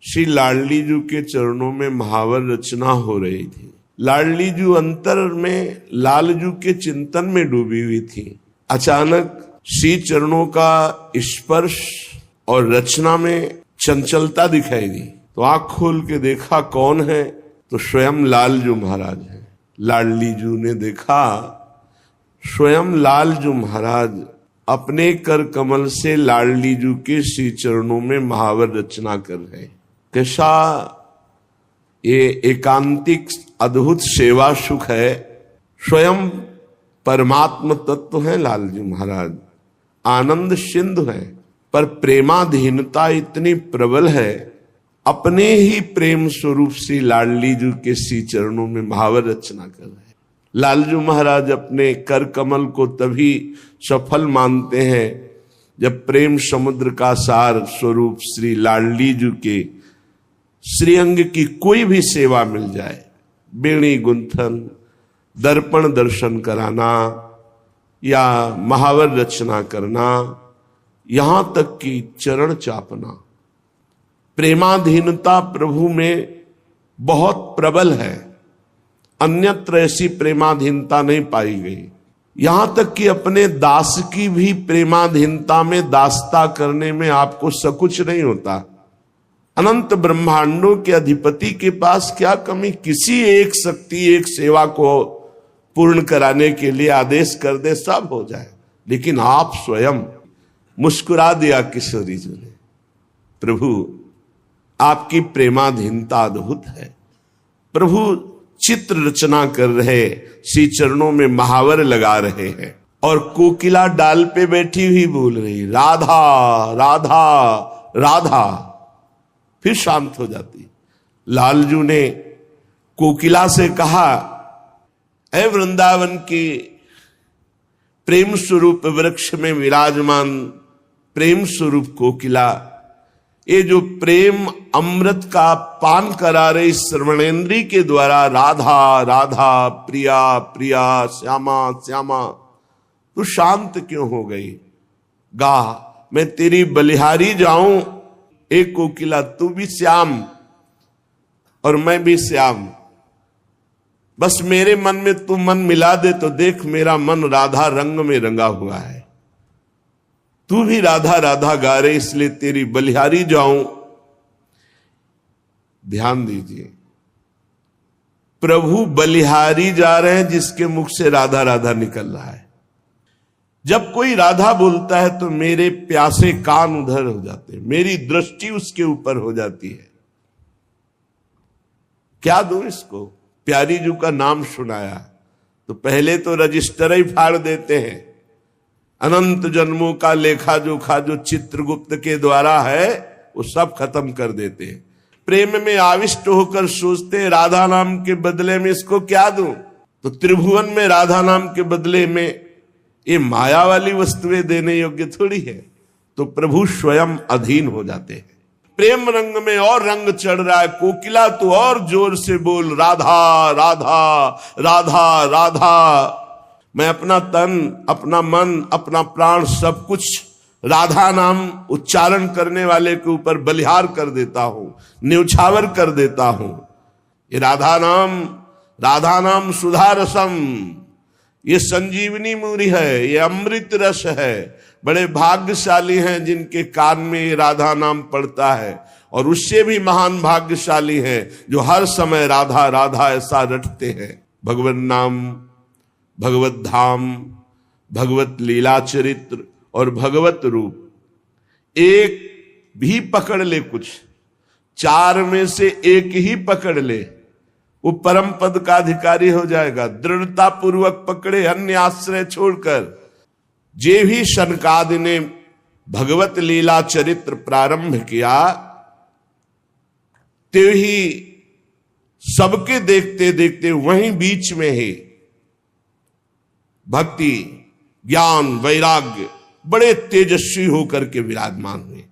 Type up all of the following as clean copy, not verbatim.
श्री लाडली जी के चरणों में महावर रचना हो रही थी। लाडली जी अंतर में लालजू के चिंतन में डूबी हुई थी। अचानक श्री चरणों का स्पर्श और रचना में चंचलता दिखाई दी, तो आंख खोल के देखा कौन है, तो स्वयं लालजू महाराज है। लाडली जी ने देखा स्वयं लालजू महाराज अपने कर कमल से लाडली जी के श्री चरणों में महावर रचना कर रहे। कैसा ये एकांतिक अद्भुत सेवा सुख है। स्वयं परमात्म तत्व है लालजी महाराज, आनंद सिंधु है, पर प्रेमाधीनता इतनी प्रबल है, अपने ही प्रेम स्वरूप से लाडली जी के श्री चरणों में महावर रचना कर रहे हैं। लालजू महाराज अपने कर कमल को तभी सफल मानते हैं जब प्रेम समुद्र का सार स्वरूप श्री लाडली जी के श्रीअंग की कोई भी सेवा मिल जाए, बेणी गुंथन, दर्पण दर्शन कराना या महावर रचना करना, यहां तक कि चरण चापना। प्रेमाधीनता प्रभु में बहुत प्रबल है, अन्यत्र ऐसी प्रेमाधीनता नहीं पाई गई। यहां तक कि अपने दास की भी प्रेमाधीनता में दासता करने में आपको सकुच नहीं होता। अनंत ब्रह्मांडों के अधिपति के पास क्या कमी, किसी एक शक्ति एक सेवा को पूर्ण कराने के लिए आदेश कर दे, सब हो जाए, लेकिन आप स्वयं मुस्कुरा दिया किशोरी जी ने। प्रभु आपकी प्रेमाधीनता अद्भुत है। प्रभु चित्र रचना कर रहे, श्री चरणों में महावर लगा रहे हैं, और कोकिला डाल पे बैठी हुई बोल रही राधा राधा राधा, फिर शांत हो जाती। लालजू ने कोकिला से कहा, ऐ वृंदावन की प्रेम स्वरूप वृक्ष में विराजमान प्रेम स्वरूप कोकिला, ये जो प्रेम अमृत का पान करा रही श्रवणेन्द्री के द्वारा राधा राधा प्रिया प्रिया श्यामा श्यामा, तू शांत क्यों हो गई? गा, मैं तेरी बलिहारी जाऊं। एक कोकिला, तू भी श्याम और मैं भी श्याम, बस मेरे मन में तू मन मिला दे तो देख मेरा मन राधा रंग में रंगा हुआ है। तू भी राधा राधा गा रहे, इसलिए तेरी बलिहारी जाऊं। ध्यान दीजिए, प्रभु बलिहारी जा रहे हैं जिसके मुख से राधा राधा निकल रहा है। जब कोई राधा बोलता है तो मेरे प्यासे कान उधर हो जाते हैं, मेरी दृष्टि उसके ऊपर हो जाती है। क्या दूं इसको? प्यारी जी का नाम सुनाया तो पहले तो रजिस्टर ही फाड़ देते हैं। अनंत जन्मों का लेखा जोखा जो चित्रगुप्त के द्वारा है वो सब खत्म कर देते हैं। प्रेम में आविष्ट होकर सोचते हैं राधा नाम के बदले में इसको क्या दूं, तो त्रिभुवन में राधा नाम के बदले में ये माया वाली वस्तुएं देने योग्य थोड़ी है। तो प्रभु स्वयं अधीन हो जाते हैं। प्रेम रंग में और रंग चढ़ रहा है। कोकिला तो और जोर से बोल राधा राधा राधा राधा। मैं अपना तन, अपना मन, अपना प्राण सब कुछ राधा नाम उच्चारण करने वाले के ऊपर बलिहार कर देता हूं, न्यौछावर कर देता हूं। ये राधा नाम सुधा रसम, ये संजीवनी मूरी है, ये अमृत रस है। बड़े भाग्यशाली हैं जिनके कान में ये राधा नाम पड़ता है, और उससे भी महान भाग्यशाली हैं जो हर समय राधा राधा ऐसा रटते हैं। भगवत नाम, भगवत धाम, भगवत लीला चरित्र और भगवत रूप एक भी पकड़ ले, कुछ चार में से एक ही पकड़ ले, वो परम पद का अधिकारी हो जाएगा। दृढ़ता पूर्वक पकड़े, अन्य आश्रय छोड़कर। जे भी शनकादि ने भगवत लीला चरित्र प्रारंभ किया, ते ही सबके देखते देखते वहीं बीच में ही भक्ति, ज्ञान, वैराग्य बड़े तेजस्वी होकर के विराजमान हुए।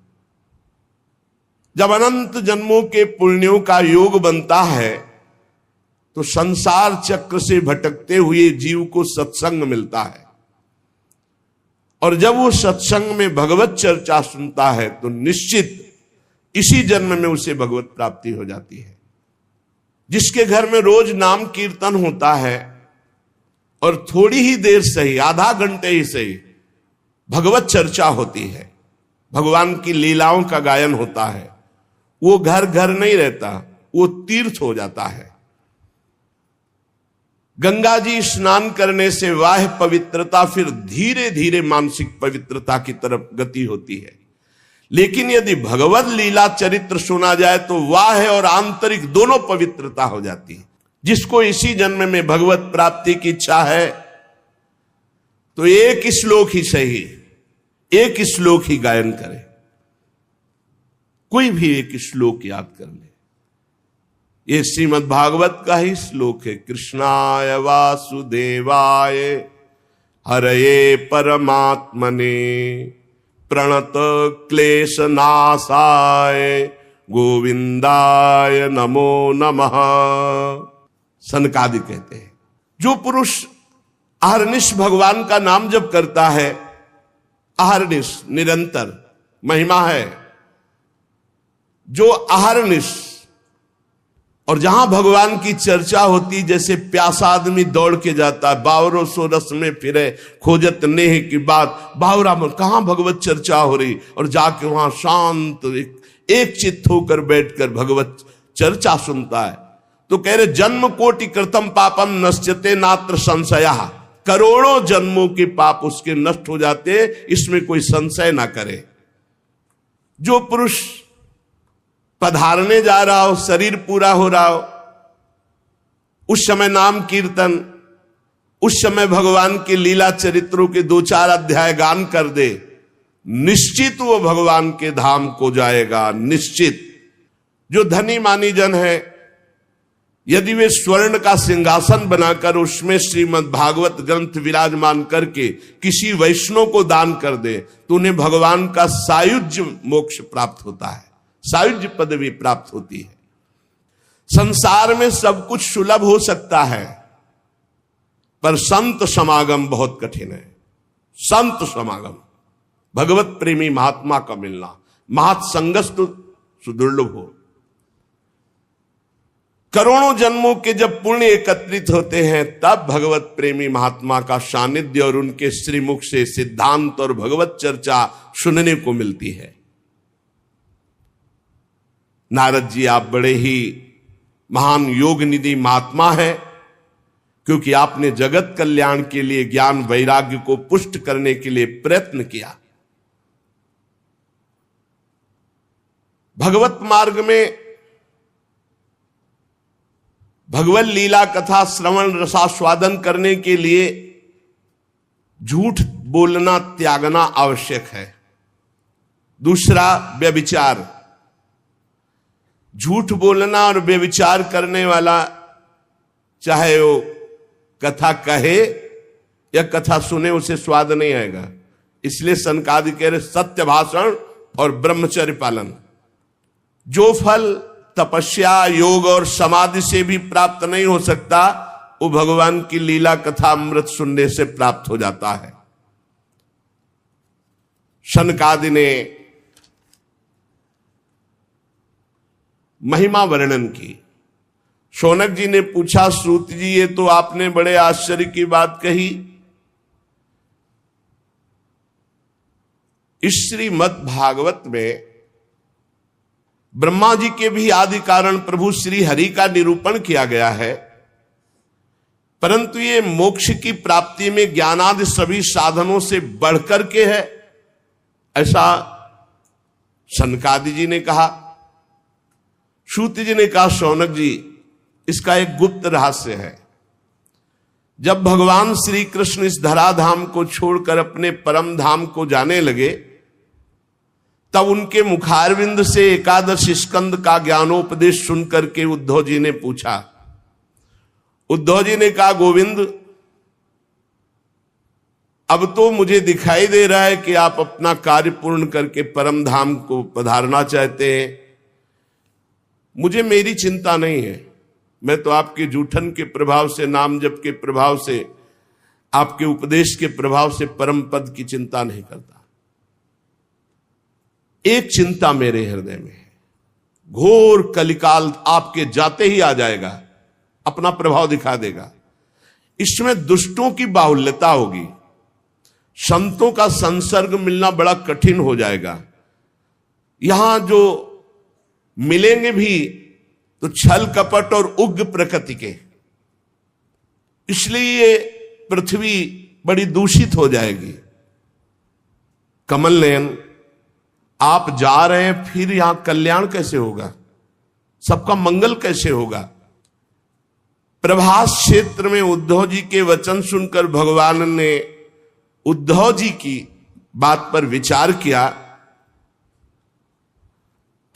जब अनंत जन्मों के पुण्यों का योग बनता है तो संसार चक्र से भटकते हुए जीव को सत्संग मिलता है, और जब वो सत्संग में भगवत चर्चा सुनता है तो निश्चित इसी जन्म में उसे भगवत प्राप्ति हो जाती है। जिसके घर में रोज नाम कीर्तन होता है और थोड़ी ही देर सही, आधा घंटे ही सही, भगवत चर्चा होती है, भगवान की लीलाओं का गायन होता है, वो घर घर नहीं रहता, वो तीर्थ हो जाता है। गंगा जी स्नान करने से वाह पवित्रता, फिर धीरे धीरे मानसिक पवित्रता की तरफ गति होती है। लेकिन यदि भगवत लीला चरित्र सुना जाए तो वाह और आंतरिक दोनों पवित्रता हो जाती है। जिसको इसी जन्म में भगवत प्राप्ति की इच्छा है तो एक श्लोक ही सही, एक श्लोक ही गायन करे, कोई भी एक श्लोक याद कर ले। ये श्रीमद् भागवत का ही श्लोक है। कृष्णाय वासुदेवाय हरये परमात्मने प्रणत क्लेश नाशाय गोविंदाय नमो नमः। सनकादि कहते हैं जो पुरुष अहर्निश भगवान का नाम जप करता है, अहर्निश निरंतर महिमा है, जो अहर्निश, और जहां भगवान की चर्चा होती, जैसे प्यासा आदमी दौड़ के जाता है, बावरों सो रस में फिरे खोजत नेह की बात, बावरा में कहां भगवत चर्चा हो रही, और जाके वहां शांत एक चित्त होकर बैठकर भगवत चर्चा सुनता है, तो कह रहे जन्म कोटि कृतम पापम नश्यते नात्र संशया। करोड़ों जन्मों के पाप उसके नष्ट हो जाते, इसमें कोई संशय ना करे। जो पुरुष पधारने जा रहा हो, शरीर पूरा हो रहा हो, उस समय नाम कीर्तन, उस समय भगवान के लीला चरित्रों के 2-4 अध्याय गान कर दे, निश्चित वो भगवान के धाम को जाएगा, निश्चित। जो धनी मानी जन है, यदि वे स्वर्ण का सिंहासन बनाकर उसमें श्रीमद् भागवत ग्रंथ विराजमान करके किसी वैष्णव को दान कर दे, तो उन्हें भगवान का सायुज्य मोक्ष प्राप्त होता है, सायुज्य पदवी प्राप्त होती है। संसार में सब कुछ सुलभ हो सकता है, पर संत समागम बहुत कठिन है। संत समागम, भगवत प्रेमी महात्मा का मिलना, महत्संगस्तु सुदुर्लभ हो। करोड़ों जन्मों के जब पुण्य एकत्रित होते हैं, तब भगवत प्रेमी महात्मा का सानिध्य और उनके श्रीमुख से सिद्धांत और भगवत चर्चा सुनने को मिलती है। नारद जी, आप बड़े ही महान योग निधि महात्मा है, क्योंकि आपने जगत कल्याण के लिए ज्ञान वैराग्य को पुष्ट करने के लिए प्रयत्न किया। भगवत मार्ग में भगवत लीला कथा श्रवण रसास्वादन करने के लिए झूठ बोलना त्यागना आवश्यक है। दूसरा, व्यभिचार। झूठ बोलना और व्यभिचार करने वाला, चाहे वो कथा कहे या कथा सुने, उसे स्वाद नहीं आएगा। इसलिए सनकादि कह रहे सत्य भाषण और ब्रह्मचर्य पालन। जो फल तपस्या, योग और समाधि से भी प्राप्त नहीं हो सकता, वो भगवान की लीला कथा अमृत सुनने से प्राप्त हो जाता है। सनकादि ने महिमा वर्णन की। शौनक जी ने पूछा, सूत जी ये तो आपने बड़े आश्चर्य की बात कही, इस श्रीमद् भागवत में ब्रह्मा जी के भी आदि कारण प्रभु श्री हरि का निरूपण किया गया है, परंतु ये मोक्ष की प्राप्ति में ज्ञानादि सभी साधनों से बढ़कर के है, ऐसा सनकादि जी ने कहा। सूत जी ने कहा, शौनक जी इसका एक गुप्त रहस्य है। जब भगवान श्री कृष्ण इस धराधाम को छोड़कर अपने परम धाम को जाने लगे, तब उनके मुखारविंद से एकादश स्कंद का ज्ञानोपदेश सुनकर के उद्धव जी ने पूछा। उद्धव जी ने कहा, गोविंद अब तो मुझे दिखाई दे रहा है कि आप अपना कार्य पूर्ण करके परम धाम को पधारना चाहते हैं। मुझे मेरी चिंता नहीं है, मैं तो आपके जूठन के प्रभाव से, नाम जप के प्रभाव से, आपके उपदेश के प्रभाव से परम पद की चिंता नहीं करता। एक चिंता मेरे हृदय में है, घोर कलिकाल आपके जाते ही आ जाएगा, अपना प्रभाव दिखा देगा। इसमें दुष्टों की बाहुल्यता होगी, संतों का संसर्ग मिलना बड़ा कठिन हो जाएगा। यहां जो मिलेंगे भी तो छल कपट और उग्र प्रकृति के, इसलिए ये पृथ्वी बड़ी दूषित हो जाएगी। कमल नयन, आप जा रहे हैं, फिर यहां कल्याण कैसे होगा, सबका मंगल कैसे होगा? प्रभास क्षेत्र में उद्धव जी के वचन सुनकर भगवान ने उद्धव जी की बात पर विचार किया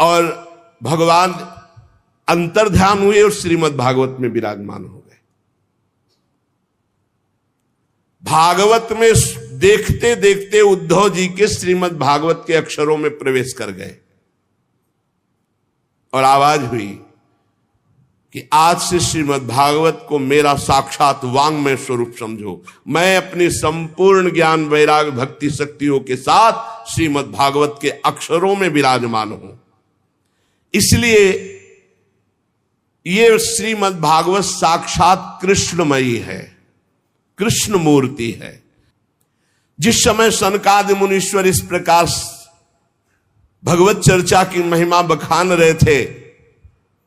और भगवान अंतर्ध्यान हुए और श्रीमद् भागवत में विराजमान हो गए। भागवत में देखते देखते उद्धव जी के श्रीमद् भागवत के अक्षरों में प्रवेश कर गए और आवाज हुई कि आज से श्रीमद् भागवत को मेरा साक्षात वांग्मय स्वरूप समझो। मैं अपनी संपूर्ण ज्ञान वैराग्य भक्ति शक्तियों के साथ श्रीमद् भागवत के अक्षरों में विराजमान हूं। इसलिए ये श्रीमद् भागवत साक्षात कृष्णमयी है, कृष्ण मूर्ति है। जिस समय सनकादि मुनीश्वर इस प्रकार भगवत चर्चा की महिमा बखान रहे थे,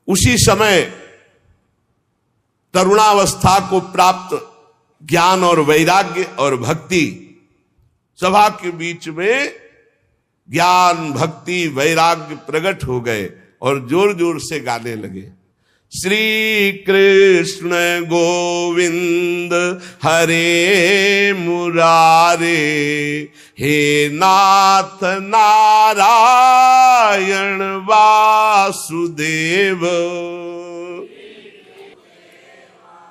उसी समय तरुणावस्था को प्राप्त ज्ञान और वैराग्य और भक्ति सभा के बीच में ज्ञान भक्ति वैराग्य प्रकट हो गए और जोर जोर से गाने लगे, श्री कृष्ण गोविंद हरे मुरारे, हे नाथ नारायण वासुदेव।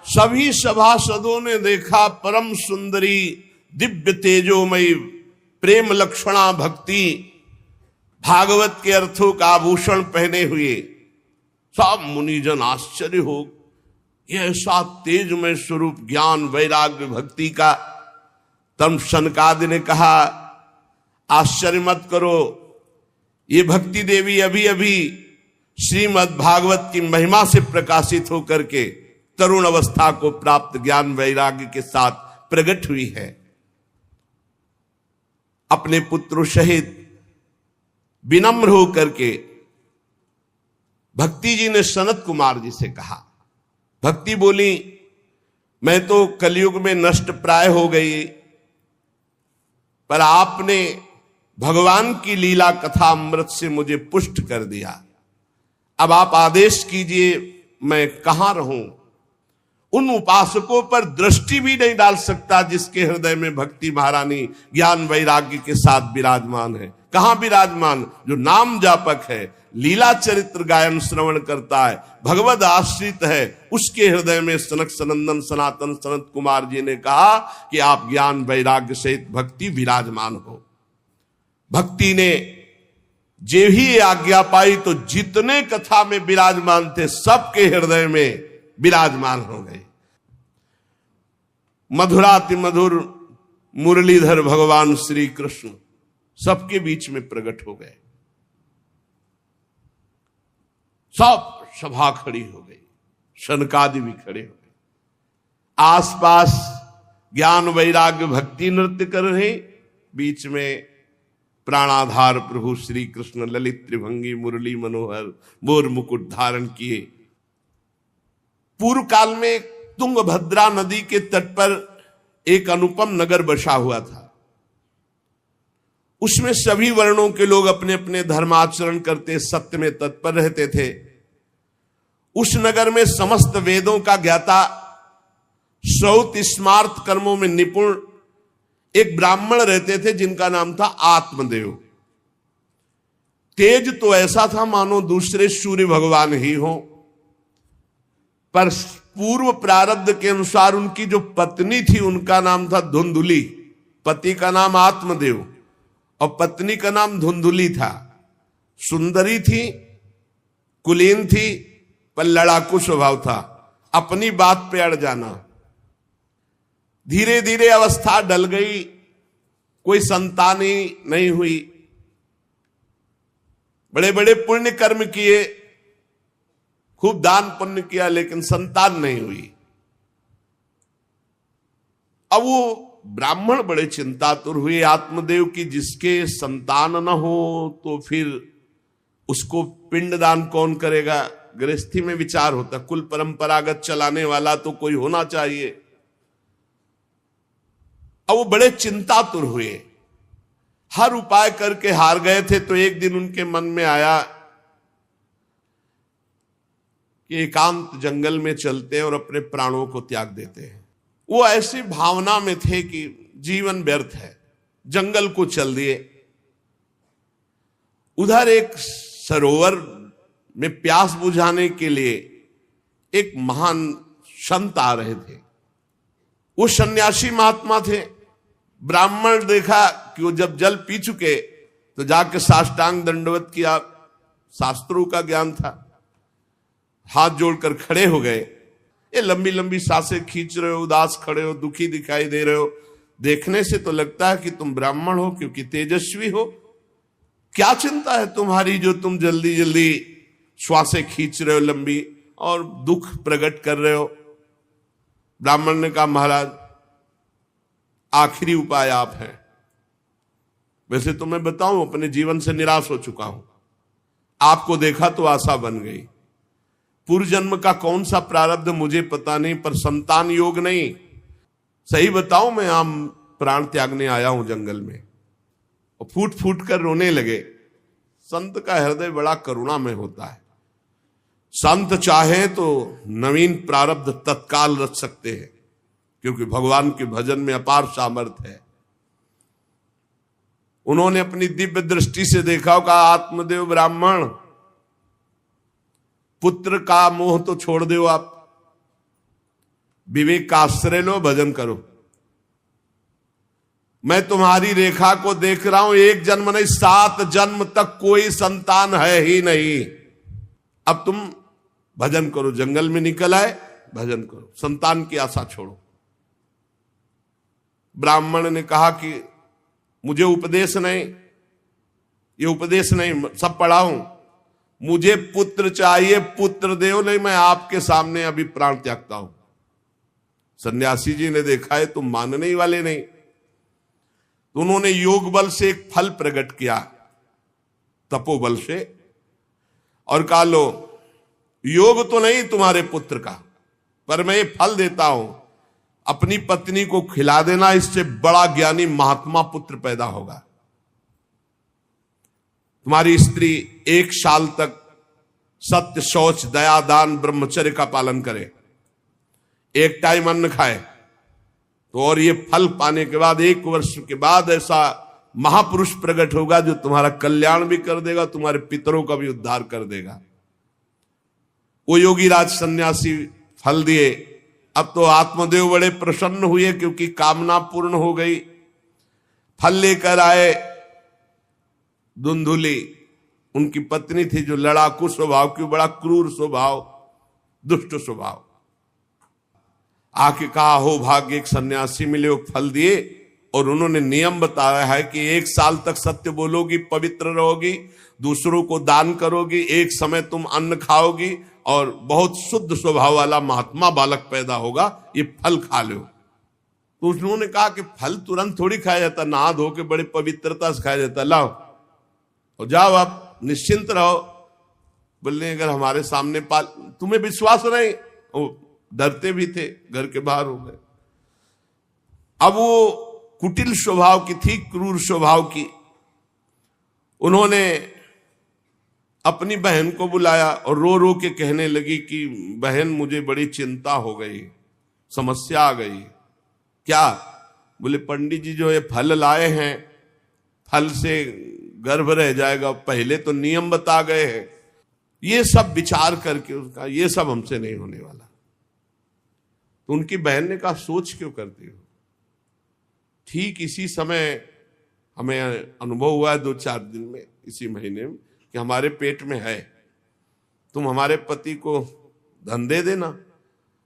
सभी सभासदों ने देखा परम सुंदरी दिव्य तेजोमयी प्रेम लक्षणा भक्ति भागवत के अर्थों का आभूषण पहने हुए सब मुनिजन आश्चर्य हो, यह ऐसा तेजमय स्वरूप ज्ञान वैराग्य भक्ति का। तब सनकादि ने कहा, आश्चर्य मत करो, ये भक्ति देवी अभी अभी श्रीमद् भागवत की महिमा से प्रकाशित होकर के तरुण अवस्था को प्राप्त ज्ञान वैराग्य के साथ प्रकट हुई है। अपने पुत्रों सहित विनम्र होकर के भक्ति जी ने सनत कुमार जी से कहा। भक्ति बोली, मैं तो कलयुग में नष्ट प्राय हो गई, पर आपने भगवान की लीला कथा अमृत से मुझे पुष्ट कर दिया। अब आप आदेश कीजिए, मैं कहां रहूं? उन उपासकों पर दृष्टि भी नहीं डाल सकता जिसके हृदय में भक्ति महारानी ज्ञान वैराग्य के साथ विराजमान है। कहां विराजमान? जो नाम जापक है, लीला चरित्र गायन श्रवण करता है, भगवद आश्रित है, उसके हृदय में सनक सनंदन सनातन सनत कुमार जी ने कहा कि आप ज्ञान वैराग्य सहित भक्ति विराजमान हो। भक्ति ने जे ही आज्ञा पाई तो जितने कथा में विराजमान थे सबके हृदय में विराजमान हो गए। मधुराति मधुर मुरलीधर भगवान श्री कृष्ण सबके बीच में प्रकट हो गए। सब सभा खड़ी हो गई, शनकादि भी खड़े हो गए। आसपास ज्ञान वैराग्य भक्ति नृत्य कर रहे, बीच में प्राणाधार प्रभु श्री कृष्ण ललित त्रिभंगी मुरली मनोहर मोर मुकुट धारण किए। पूर्व काल में तुंगभद्रा नदी के तट पर एक अनुपम नगर बसा हुआ था। उसमें सभी वर्णों के लोग अपने अपने धर्माचरण करते सत्य में तत्पर रहते थे। उस नगर में समस्त वेदों का ज्ञाता, श्रौत स्मार्त कर्मों में निपुण एक ब्राह्मण रहते थे जिनका नाम था आत्मदेव। तेज तो ऐसा था मानो दूसरे सूर्य भगवान ही हो, पर पूर्व प्रारब्ध के अनुसार उनकी जो पत्नी थी उनका नाम था धुंधुली। पति का नाम आत्मदेव और पत्नी का नाम धुंधुली था। सुंदरी थी, कुलीन थी, पर लड़ाकू स्वभाव था, अपनी बात पे अड़ जाना। धीरे धीरे अवस्था डल गई, कोई संतानी नहीं हुई। बड़े बड़े पुण्य कर्म किए, खूब दान पुण्य किया लेकिन संतान नहीं हुई। अब वो ब्राह्मण बड़े चिंतातुर हुए आत्मदेव की, जिसके संतान न हो तो फिर उसको पिंडदान कौन करेगा। गृहस्थी में विचार होता, कुल परंपरागत चलाने वाला तो कोई होना चाहिए। अब वो बड़े चिंतातुर हुए, हर उपाय करके हार गए थे। तो एक दिन उनके मन में आया कि एकांत जंगल में चलते हैं और अपने प्राणों को त्याग देते हैं। वो ऐसी भावना में थे कि जीवन व्यर्थ है, जंगल को चल दिए। उधर एक सरोवर में प्यास बुझाने के लिए एक महान संत आ रहे थे। वो सन्यासी महात्मा थे। ब्राह्मण देखा कि वो जब जल पी चुके तो जाके साष्टांग दंडवत किया, शास्त्रों का ज्ञान था, हाथ जोड़कर खड़े हो गए। ये लंबी लंबी सांसें खींच रहे हो, उदास खड़े हो, दुखी दिखाई दे रहे हो। देखने से तो लगता है कि तुम ब्राह्मण हो, क्योंकि तेजस्वी हो। क्या चिंता है तुम्हारी जो तुम जल्दी जल्दी श्वासें खींच रहे हो लंबी और दुख प्रकट कर रहे हो। ब्राह्मण ने कहा, महाराज आखिरी उपाय आप हैं। वैसे तो मैं बताऊं, अपने जीवन से निराश हो चुका हूं। आपको देखा तो आशा बन गई। पूर्व जन्म का कौन सा प्रारब्ध मुझे पता नहीं, पर संतान योग नहीं। सही बताऊं, मैं आम प्राण त्यागने आया हूं जंगल में। और फूट फूट कर रोने लगे। संत का हृदय बड़ा करुणामय होता है। संत चाहे तो नवीन प्रारब्ध तत्काल रच सकते हैं, क्योंकि भगवान के भजन में अपार सामर्थ्य है। उन्होंने अपनी दिव्य दृष्टि से देखा, कहा आत्मदेव ब्राह्मण, पुत्र का मोह तो छोड़ दो, आप विवेक का आश्रय लो, भजन करो। मैं तुम्हारी रेखा को देख रहा हूं, एक जन्म नहीं 7 जन्म तक कोई संतान है ही नहीं। अब तुम भजन करो। जंगल में निकल आए, भजन करो, संतान की आशा छोड़ो। ब्राह्मण ने कहा कि मुझे उपदेश नहीं, ये उपदेश नहीं, सब पढ़ा हूं, मुझे पुत्र चाहिए, पुत्र देव, नहीं मैं आपके सामने अभी प्राण त्यागता हूं। सन्यासी जी ने देखा है तुम मानने ही वाले नहीं, तो उन्होंने योग बल से एक फल प्रकट किया, तपोबल से, और कहा लो योग तो नहीं तुम्हारे पुत्र का, पर मैं ये फल देता हूं, अपनी पत्नी को खिला देना, इससे बड़ा ज्ञानी महात्मा पुत्र पैदा होगा। तुम्हारी स्त्री 1 साल तक सत्य, शौच, दया, दान, ब्रह्मचर्य का पालन करे, एक टाइम अन्न खाए, तो और ये फल पाने के बाद 1 वर्ष के बाद ऐसा महापुरुष प्रकट होगा जो तुम्हारा कल्याण भी कर देगा, तुम्हारे पितरों का भी उद्धार कर देगा। वो योगीराज सन्यासी फल दिए। अब तो आत्मदेव बड़े प्रसन्न हुए, क्योंकि कामना पूर्ण हो गई। फल लेकर आए। धुंधुली उनकी पत्नी थी, जो लड़ाकू स्वभाव की, बड़ा क्रूर स्वभाव, दुष्ट स्वभाव। आके कहा हो भाग्य, एक सन्यासी मिले, वो फल दिए, और उन्होंने नियम बताया है कि 1 साल तक सत्य बोलोगी, पवित्र रहोगी, दूसरों को दान करोगी, एक समय तुम अन्न खाओगी, और बहुत शुद्ध स्वभाव वाला महात्मा बालक पैदा होगा, ये फल खा लो। तो उन्होंने कहा कि फल तुरंत थोड़ी खाया जाता, नहा धो के बड़े पवित्रता से खाया जाता, लाओ और जाओ, आप निश्चिंत रहो। बोलने अगर हमारे सामने पाल, तुम्हें विश्वास नहीं, वो डरते भी थे, घर के बाहर हो गए। अब वो कुटिल स्वभाव की थी, क्रूर स्वभाव की। उन्होंने अपनी बहन को बुलाया और रो रो के कहने लगी कि बहन, मुझे बड़ी चिंता हो गई, समस्या आ गई। क्या? बोले पंडित जी जो ये फल लाए हैं, फल से गर्भ रह जाएगा, पहले तो नियम बता गए हैं। ये सब विचार करके उसका, ये सब हमसे नहीं होने वाला। तो उनकी बहन ने कहा, सोच क्यों करती हो? ठीक इसी समय हमें अनुभव हुआ है 2-4 दिन में, इसी महीने में, कि हमारे पेट में है। तुम हमारे पति को धन दे देना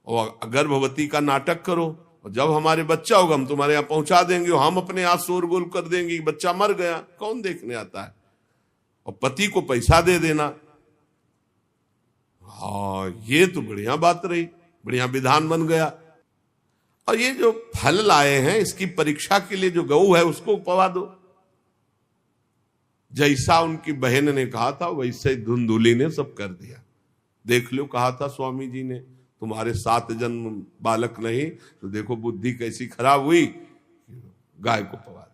और गर्भवती का नाटक करो, और जब हमारे बच्चा होगा हम तुम्हारे यहाँ पहुंचा देंगे, और हम अपने यहाँ शोरगुल कर देंगे, बच्चा मर गया, कौन देखने आता है, और पति को पैसा दे देना। हाँ, ये तो बढ़िया बात रही, बढ़िया विधान बन गया। और ये जो फल लाए हैं इसकी परीक्षा के लिए जो गऊ है उसको उपवा दो। जैसा उनकी बहन ने कहा था वैसे ही धुंधुली ने सब कर दिया। देख लो, कहा था स्वामी जी ने तुम्हारे 7 जन्म बालक नहीं, तो देखो बुद्धि कैसी खराब हुई, गाय को पवा दिया।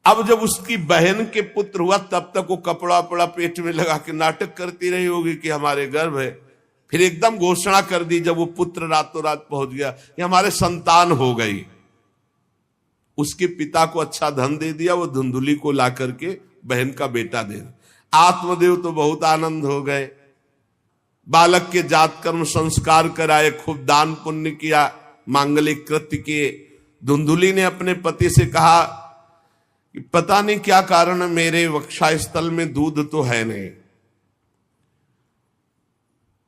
अब जब उसकी बहन के पुत्र हुआ तब तक वो कपड़ा पड़ा पेट में लगा के नाटक करती रही होगी कि हमारे गर्भ है। फिर एकदम घोषणा कर दी जब वो पुत्र रातों रात पहुंच गया कि हमारे संतान हो गई। उसके पिता को अच्छा धन दे दिया, वो धुंधुली को ला करके बहन का बेटा दे दिया। आत्मदेव तो बहुत आनंद हो गए, बालक के जात कर्म संस्कार कराए, खूब दान पुण्य किया, मांगलिक कृत्य किए। धुंधुली ने अपने पति से कहा कि पता नहीं क्या कारण है, मेरे वक्षस्थल में दूध तो है नहीं,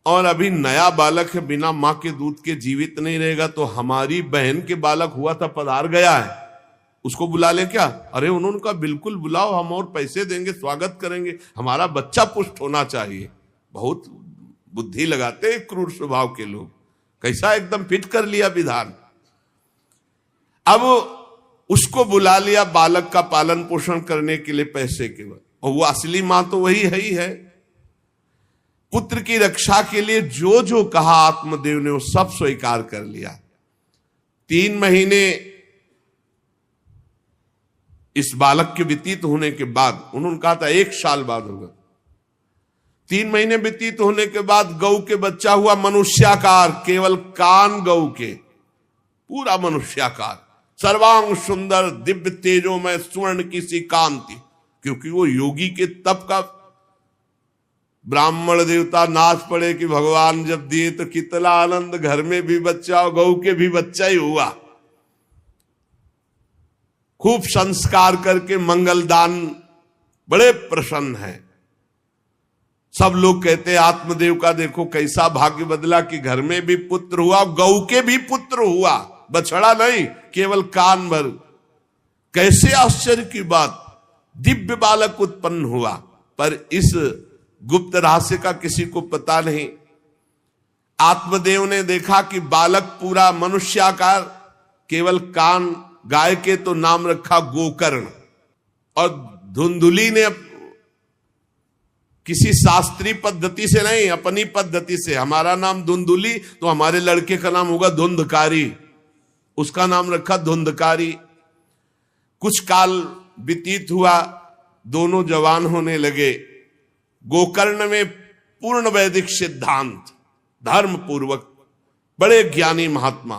और अभी नया बालक है, बिना मां के दूध के जीवित नहीं रहेगा, तो हमारी बहन के बालक हुआ था पधार गया है, उसको बुला ले क्या? अरे उन्होंने कहा बिल्कुल बुलाओ, हम और पैसे देंगे, स्वागत करेंगे, हमारा बच्चा पुष्ट होना चाहिए। बहुत बुद्धि लगाते हैं क्रूर स्वभाव के लोग, कैसा एकदम फिट कर लिया विधान। अब उसको बुला लिया बालक का पालन पोषण करने के लिए पैसे के बाद, और वो असली मां तो वही है ही है। पुत्र की रक्षा के लिए जो जो कहा आत्मदेव ने वो सब स्वीकार कर लिया। 3 महीने इस बालक के व्यतीत होने के बाद, उन्होंने कहा था 1 साल बाद होगा, 3 महीने व्यतीत होने के बाद गौ के बच्चा हुआ मनुष्याकार, केवल कान गौ के, पूरा मनुष्याकार, सर्वांग सुंदर, दिव्य तेजोमय, स्वर्ण की सी कांति, क्योंकि वो योगी के तप का। ब्राह्मण देवता नाच पड़े कि भगवान जब दिए तो कितना आनंद, घर में भी बच्चा और गौ के भी बच्चा ही हुआ। खूब संस्कार करके मंगल दान, बड़े प्रसन्न हैं। सब लोग कहते हैं आत्मदेव का देखो कैसा भाग्य बदला कि घर में भी पुत्र हुआ, गौ के भी पुत्र हुआ, बछड़ा नहीं, केवल कान भर। कैसे आश्चर्य की बात, दिव्य बालक उत्पन्न हुआ। पर इस गुप्त रहस्य का किसी को पता नहीं। आत्मदेव ने देखा कि बालक पूरा मनुष्याकार, केवल कान, गाय के तो नाम रखा गोकर्ण। और धुंधुली ने किसी शास्त्रीय पद्धति से नहीं, अपनी पद्धति से, हमारा नाम धुंधुली तो हमारे लड़के का नाम होगा धुंधकारी, उसका नाम रखा धुंधकारी। कुछ काल व्यतीत हुआ, दोनों जवान होने लगे। गोकर्ण में पूर्ण वैदिक सिद्धांत, धर्म पूर्वक, बड़े ज्ञानी महात्मा,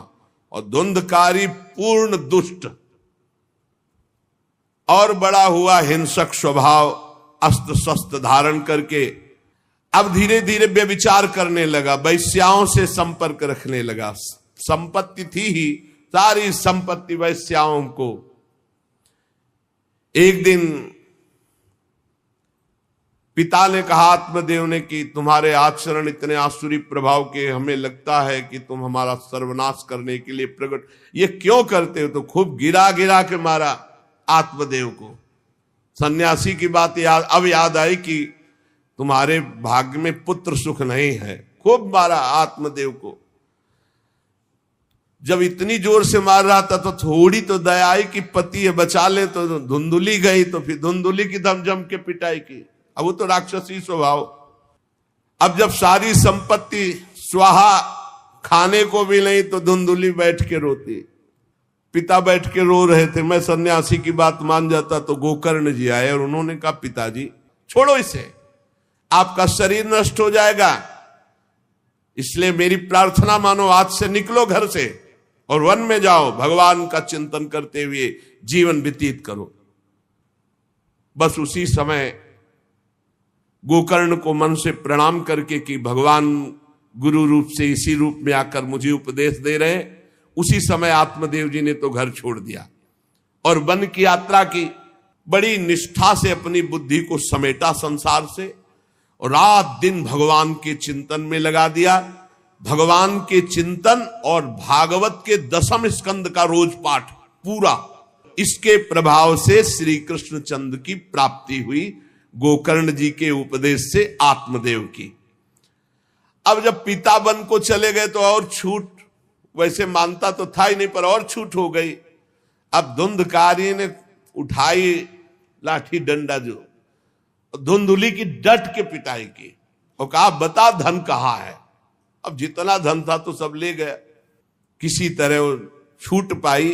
और धुंधकारी पूर्ण दुष्ट और बड़ा हुआ हिंसक स्वभाव, अस्त्र शस्त्र धारण करके अब धीरे धीरे व्यभिचार करने लगा, वैश्याओं से संपर्क रखने लगा। संपत्ति थी ही, सारी संपत्ति वैश्याओं को। एक दिन पिता ने कहा आत्मदेव ने कि तुम्हारे आचरण इतने आसुरी प्रभाव के, हमें लगता है कि तुम हमारा सर्वनाश करने के लिए प्रकट, ये क्यों करते हो? तो खूब गिरा गिरा के मारा आत्मदेव को। सन्यासी की बात अब याद आई कि तुम्हारे भाग्य में पुत्र सुख नहीं है, खूब मारा आत्मदेव को। जब इतनी जोर से मार रहा था तो थोड़ी तो दया आई कि पति है, बचा ले, तो धुंधुली गई, तो फिर धुंधुली की दम जम के पिटाई की। अब वो तो राक्षसी स्वभाव। अब जब सारी संपत्ति स्वाहा, खाने को भी नहीं, तो धुंधुली बैठ के रोती। पिता बैठ के रो रहे थे, मैं सन्यासी की बात मान जाता। तो गोकर्ण जी आए और उन्होंने कहा पिताजी छोड़ो इसे, आपका शरीर नष्ट हो जाएगा, इसलिए मेरी प्रार्थना मानो, आज से निकलो घर से और वन में जाओ, भगवान का चिंतन करते हुए जीवन व्यतीत करो। बस उसी समय गोकर्ण को मन से प्रणाम करके कि भगवान गुरु रूप से इसी रूप में आकर मुझे उपदेश दे रहे, उसी समय आत्मदेव जी ने तो घर छोड़ दिया और वन की यात्रा की। बड़ी निष्ठा से अपनी बुद्धि को समेटा संसार से, और रात दिन भगवान के चिंतन में लगा दिया। भगवान के चिंतन और भागवत के 10वें स्कंद का रोज पाठ पूरा, इसके प्रभाव से श्री कृष्ण चंद्र की प्राप्ति हुई, गोकर्ण जी के उपदेश से आत्मदेव की। अब जब पिता बन को चले गए तो और छूट, वैसे मानता तो था ही नहीं पर और छूट हो गई। अब धुंधकारी ने उठाई लाठी डंडा, जो धुंधुली की डट के पिटाई की और कहा बता धन कहाँ है। अब जितना धन था तो सब ले गया। किसी तरह वो छूट पाई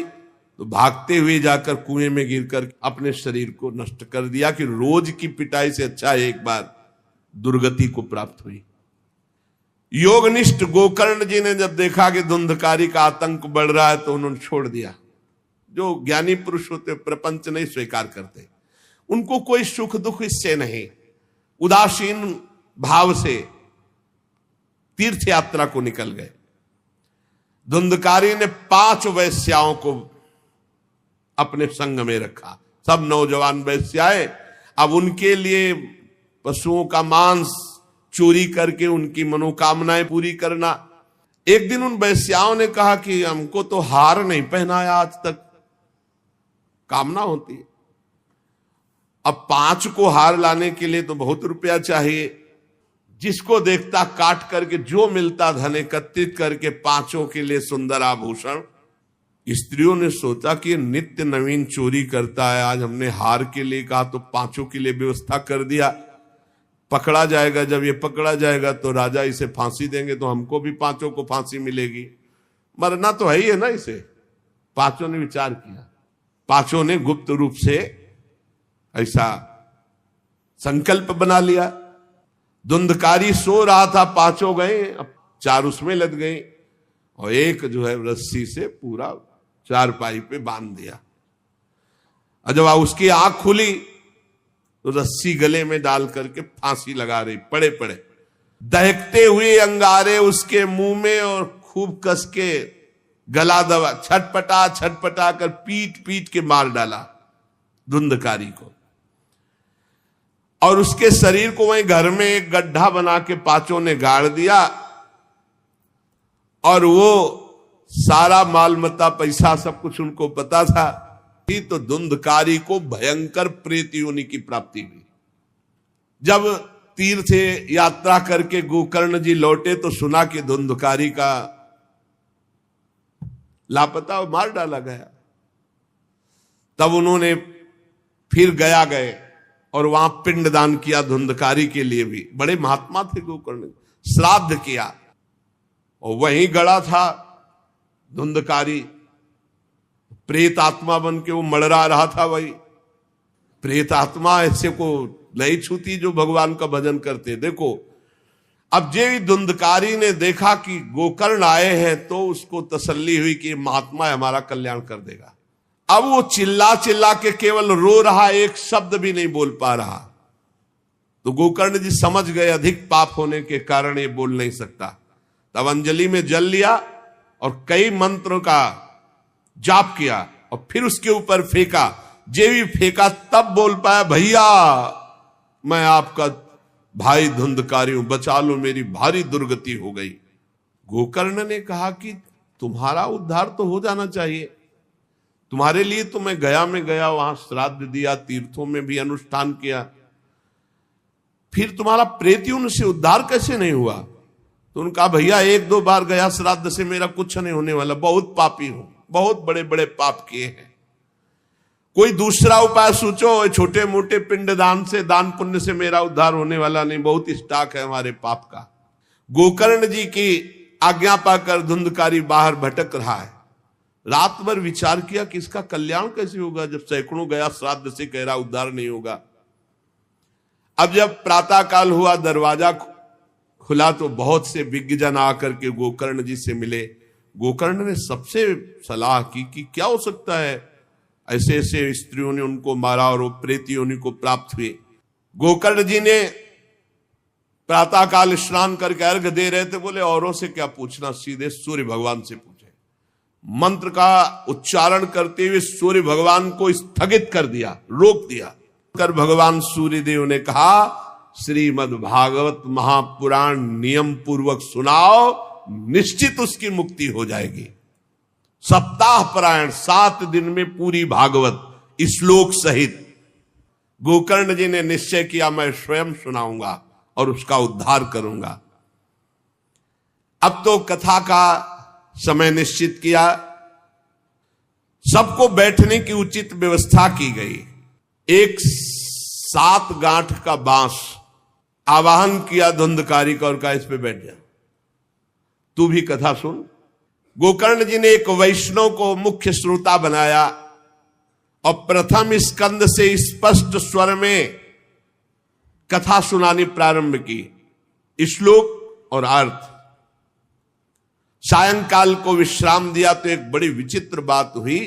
तो भागते हुए जाकर कुएं में गिरकर अपने शरीर को नष्ट कर दिया कि रोज की पिटाई से अच्छा एक बार दुर्गति को प्राप्त हुई। योगनिष्ठ गोकर्ण जी ने जब देखा कि धुंधकारी का आतंक बढ़ रहा है तो उन्होंने छोड़ दिया। जो ज्ञानी पुरुष होते प्रपंच नहीं स्वीकार करते, उनको कोई सुख दुख इससे नहीं, उदासीन भाव से तीर्थ यात्रा को निकल गए। धुंधकारी ने 5 वैश्याओं को अपने संग में रखा, सब नौजवान वैश्याएं। अब उनके लिए पशुओं का मांस चोरी करके उनकी मनोकामनाएं पूरी करना। एक दिन उन वैश्याओं ने कहा कि हमको तो हार नहीं पहनाया आज तक, कामना होती है। अब 5 को हार लाने के लिए तो बहुत रुपया चाहिए। जिसको देखता काट करके जो मिलता धन एकत्रित करके 5 के लिए सुंदर आभूषण। स्त्रियों ने सोचा कि नित्य नवीन चोरी करता है, आज हमने हार के लिए कहा तो 5 के लिए व्यवस्था कर दिया। पकड़ा जाएगा, जब ये पकड़ा जाएगा तो राजा इसे फांसी देंगे, तो हमको भी 5 को फांसी मिलेगी, मरना तो है ही है ना इसे। 5 ने विचार किया, 5 ने गुप्त रूप से ऐसा संकल्प बना लिया। धुंधकारी सो रहा था, 5 गए, अब 4 उसमें लद गए और एक जो है रस्सी से पूरा चारपाई पे बांध दिया। और जब उसकी आंख खुली तो रस्सी गले में डाल करके फांसी लगा रही, पड़े पड़े दहकते हुए अंगारे उसके मुंह में और खूब कस के गला दबा, छटपटा छटपटा कर पीट पीट के मार डाला धुंधकारी को। और उसके शरीर को वहीं घर में एक गड्ढा बना के 5 ने गाड़ दिया। और वो सारा माल मता पैसा सब कुछ उनको पता था। तो धुंधकारी को भयंकर प्रेत योनि की प्राप्ति हुई। जब तीर्थ यात्रा करके गोकर्ण जी लौटे तो सुना कि धुंधकारी का लापता मार डाला गया। तब उन्होंने फिर गए और वहां पिंडदान किया धुंधकारी के लिए भी। बड़े महात्मा थे गोकर्ण, श्राद्ध किया और वहीं गड़ा था धुंधकारी। प्रेत आत्मा बन के वो मड़रा रहा था। वही प्रेत आत्मा ऐसे को नहीं छूती जो भगवान का भजन करते। देखो अब जे धुंधकारी ने देखा कि गोकर्ण आए हैं तो उसको तसल्ली हुई कि महात्मा हमारा कल्याण कर देगा। अब वो चिल्ला चिल्ला के केवल रो रहा, एक शब्द भी नहीं बोल पा रहा। तो गोकर्ण जी समझ गए अधिक पाप होने के कारण ये बोल नहीं सकता। तब अंजलि में जल लिया और कई मंत्रों का जाप किया और फिर उसके ऊपर फेंका। जे भी फेंका तब बोल पाया, भैया मैं आपका भाई धुंधकारी हूं, बचा लो, मेरी भारी दुर्गति हो गई। गोकर्ण ने कहा कि तुम्हारा उद्धार तो हो जाना चाहिए, तुम्हारे लिए तो मैं गया में गया, वहां श्राद्ध दिया, तीर्थों में भी अनुष्ठान किया, फिर तुम्हारा प्रेत्युन से उद्धार कैसे नहीं हुआ? तो उन्होंने कहा भैया 1-2 बार गया श्राद्ध से मेरा कुछ नहीं होने वाला, बहुत पापी हूं, बहुत बड़े बड़े पाप किए हैं, कोई दूसरा उपाय सोचो, छोटे मोटे पिंडदान से दान पुण्य से मेरा उद्धार होने वाला नहीं, बहुत स्टॉक है हमारे पाप का। गोकर्ण जी की आज्ञा पाकर धुंधकारी बाहर भटक रहा है। रात भर विचार किया कि इसका कल्याण कैसे होगा, जब सैकड़ों गया श्राद्ध से कह रहा उद्धार नहीं होगा। अब जब प्रातः काल हुआ, दरवाजा खुला तो बहुत से विज्ञजन आकर के गोकर्ण जी से मिले। गोकर्ण ने सबसे सलाह की कि क्या हो सकता है, ऐसे ऐसे स्त्रियों ने उनको मारा और वो प्रेत योनि को प्राप्त हुए। गोकर्ण जी ने प्रातः काल स्नान करके अर्घ दे रहे थे, बोले औरों से क्या पूछना, सीधे सूर्य भगवान से पूछे। मंत्र का उच्चारण करते हुए सूर्य भगवान को स्थगित कर दिया, रोक दिया। कर भगवान सूर्य देव ने कहा श्रीमद् भागवत महापुराण नियम पूर्वक सुनाओ, निश्चित उसकी मुक्ति हो जाएगी। सप्ताह परायण 7 दिन में पूरी भागवत श्लोक सहित गोकर्ण जी ने निश्चय किया मैं स्वयं सुनाऊंगा और उसका उद्धार करूंगा। अब तो कथा का समय निश्चित किया, सबको बैठने की उचित व्यवस्था की गई। एक 7 गांठ का बांस आवाहन किया धुंधकारी का और कहा इस पे बैठ जा, तू भी कथा सुन। गोकर्ण जी ने एक वैष्णव को मुख्य श्रोता बनाया और प्रथम स्कंद से स्पष्ट स्वर में कथा सुनानी प्रारंभ की, श्लोक और अर्थ। सायंकाल को विश्राम दिया तो एक बड़ी विचित्र बात हुई।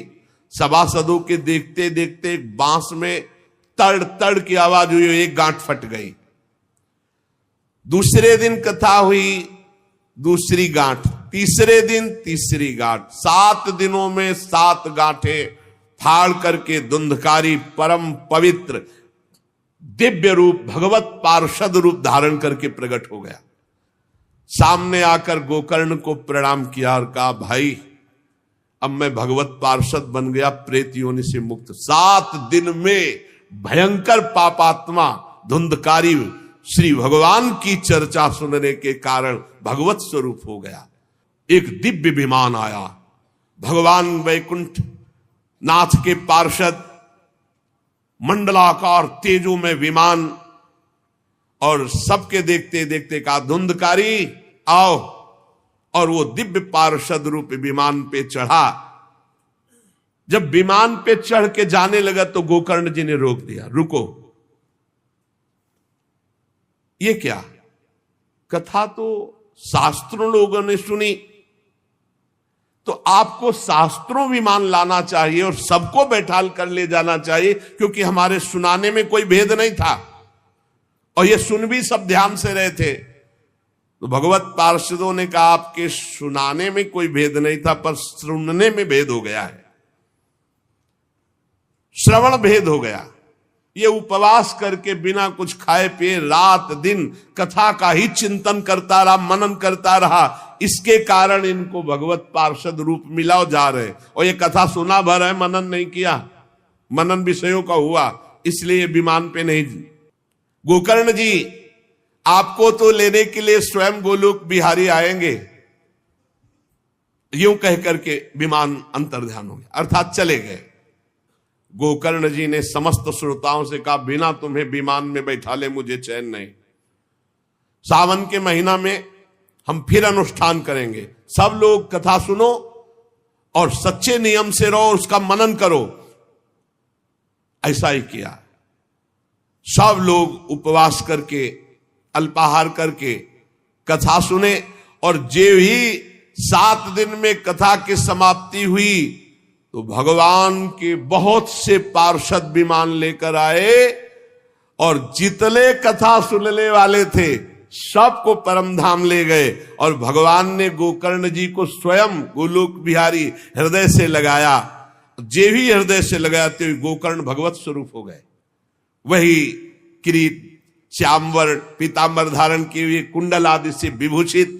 सभासदों के देखते देखते एक बांस में तड़ तड़ की आवाज हुई, एक गांठ फट गई। दूसरे दिन कथा हुई, दूसरी गांठ, तीसरे दिन तीसरी गांठ, 7 दिनों में 7 गांठें फाड़ करके धुंधकारी परम पवित्र दिव्य रूप भगवत पार्षद रूप धारण करके प्रकट हो गया। सामने आकर गोकर्ण को प्रणाम किया और कहा भाई अब मैं भगवत पार्षद बन गया, प्रेत योनि से मुक्त। 7 दिन में भयंकर पापात्मा धुंधकारी श्री भगवान की चर्चा सुनने के कारण भगवत स्वरूप हो गया। एक दिव्य विमान आया, भगवान वैकुंठ नाथ के पार्षद मंडलाकार तेजो में विमान, और सबके देखते देखते कहा धुंधकारी आओ, और वो दिव्य पार्षद रूप विमान पे चढ़ा। जब विमान पे चढ़ के जाने लगा तो गोकर्ण जी ने रोक दिया, रुको, ये क्या? कथा तो शास्त्रों लोगों ने सुनी, तो आपको शास्त्रों विमान लाना चाहिए और सबको बैठाल कर ले जाना चाहिए, क्योंकि हमारे सुनाने में कोई भेद नहीं था और ये सुन भी सब ध्यान से रहे थे। तो भगवत पार्षदों ने कहा आपके सुनाने में कोई भेद नहीं था, पर सुनने में भेद हो गया है, श्रवण भेद हो गया। ये उपवास करके बिना कुछ खाए पिए रात दिन कथा का ही चिंतन करता रहा, मनन करता रहा, इसके कारण इनको भगवत पार्षद रूप मिला और जा रहे। और ये कथा सुना भर है, मनन नहीं किया, मनन विषयों का हुआ, इसलिए विमान पे नहीं। गोकर्ण जी आपको तो लेने के लिए स्वयं गोलोक बिहारी आएंगे, यूं कह करके विमान अंतर्ध्यान हो गया, अर्थात चले गए। गोकर्ण जी ने समस्त श्रोताओं से कहा बिना तुम्हें विमान में बैठा ले मुझे चैन नहीं। सावन के महीना में हम फिर अनुष्ठान करेंगे, सब लोग कथा सुनो और सच्चे नियम से रहो, उसका मनन करो। ऐसा ही किया, सब लोग उपवास करके अल्पाहार करके कथा सुने, और जे ही 7 दिन में कथा की समाप्ति हुई तो भगवान के बहुत से पार्षद विमान लेकर आए और जितने कथा सुनने वाले थे सबको परम धाम ले गए। और भगवान ने गोकर्ण जी को स्वयं गोलोक बिहारी हृदय से लगाया, जे भी हृदय से लगाया तो गोकर्ण भगवत स्वरूप हो गए। वही किरीट श्यामवर पीतांबर धारण किए हुए, कुंडल आदि से विभूषित।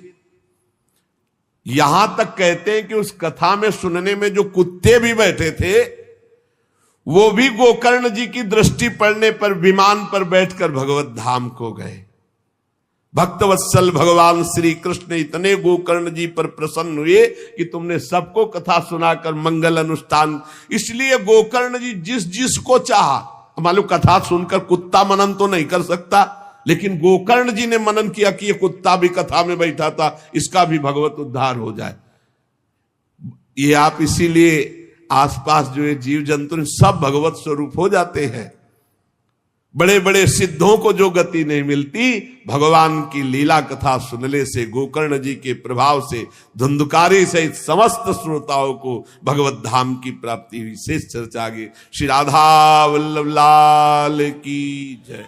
यहां तक कहते हैं कि उस कथा में सुनने में जो कुत्ते भी बैठे थे वो भी गोकर्ण जी की दृष्टि पड़ने पर विमान पर बैठकर भगवत धाम को गए। भक्तवत्सल भगवान श्री कृष्ण इतने गोकर्ण जी पर प्रसन्न हुए कि तुमने सबको कथा सुनाकर मंगल अनुष्ठान। इसलिए गोकर्ण जी जिस जिसको चाहा, मालूम कथा सुनकर कुत्ता मनन तो नहीं कर सकता, लेकिन गोकर्ण जी ने मनन किया कि ये कुत्ता भी कथा में बैठा था, इसका भी भगवत उद्धार हो जाए। ये आप इसीलिए आसपास जो है जीव जंतु सब भगवत स्वरूप हो जाते हैं। बड़े बड़े सिद्धों को जो गति नहीं मिलती, भगवान की लीला कथा सुनने से, गोकर्ण जी के प्रभाव से धुंधकारी सहित समस्त श्रोताओं को भगवत धाम की प्राप्ति हुई। शेष चर्चा आगे। श्री राधा वल्लभ लाल की जय।